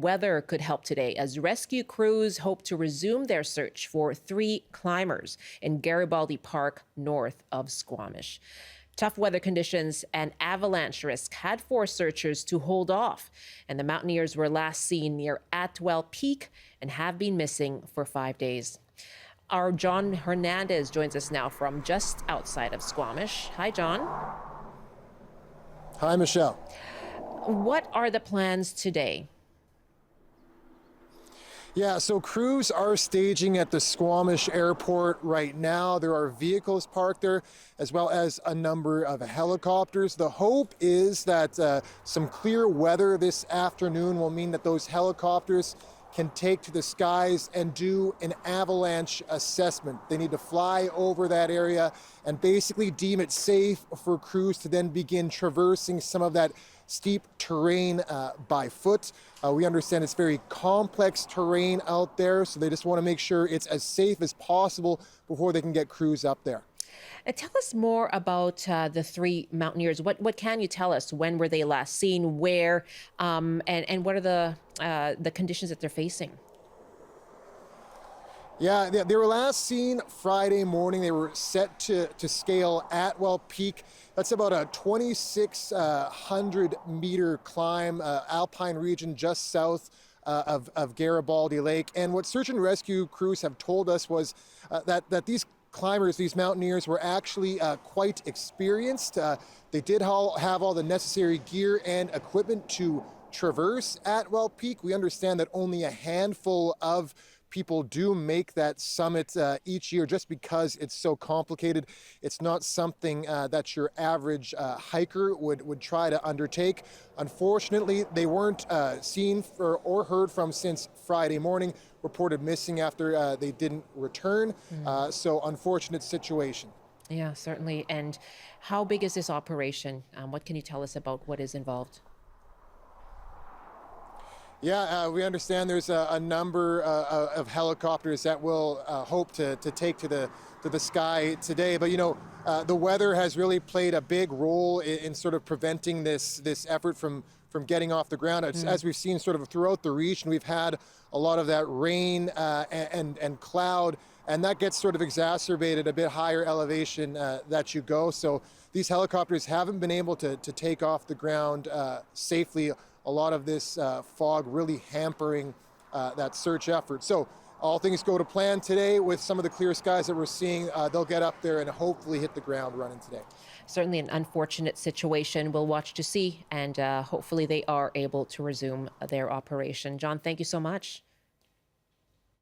weather could help today as rescue crews hope to resume their search for 3 climbers in Garibaldi Park north of Squamish. Tough weather conditions and avalanche risk had forced searchers to hold off, and the mountaineers were last seen near Atwell Peak and have been missing for 5 days. Our Jon Hernandez joins us now from just outside of Squamish. Hi, Jon. Hi, Michelle. What are the plans today? Yeah, so crews are staging at the Squamish airport right now. There are vehicles parked there, as well as a number of helicopters. The hope is that some clear weather this afternoon will mean that those helicopters can take to the skies and do an avalanche assessment. They need to fly over that area and basically deem it safe for crews to then begin traversing some of that steep terrain by foot. We understand it's very complex terrain out there, so they just want to make sure it's as safe as possible before they can get crews up there. Tell us more about the 3 mountaineers. What can you tell us? When were they last seen? Where? And what are the conditions that they're facing? Yeah, they were last seen Friday morning. They were set to scale Atwell Peak. That's about a 2,600 meter climb, alpine region just south of Garibaldi Lake. And what search and rescue crews have told us was that these climbers, these mountaineers, were actually quite experienced. They did have all the necessary gear and equipment to traverse Atwell Peak. We understand that only a handful of people do make that summit each year just because it's so complicated. It's not something that your average hiker would try to undertake. Unfortunately, they weren't seen or heard from since Friday morning, reported missing after they didn't return. So unfortunate situation. Yeah, certainly. And how big is this operation? What can you tell us about what is involved? Yeah, we understand there's a number of helicopters that will hope to take to the sky today. But, the weather has really played a big role in sort of preventing this effort from getting off the ground. As we've seen sort of throughout the region, we've had a lot of that rain and cloud, and that gets sort of exacerbated a bit higher elevation that you go. So these helicopters haven't been able to take off the ground safely. A lot of this fog really hampering that search effort. So all things go to plan today with some of the clear skies that we're seeing. They'll get up there and hopefully hit the ground running today. Certainly an unfortunate situation. We'll watch to see, and hopefully they are able to resume their operation. Jon, thank you so much.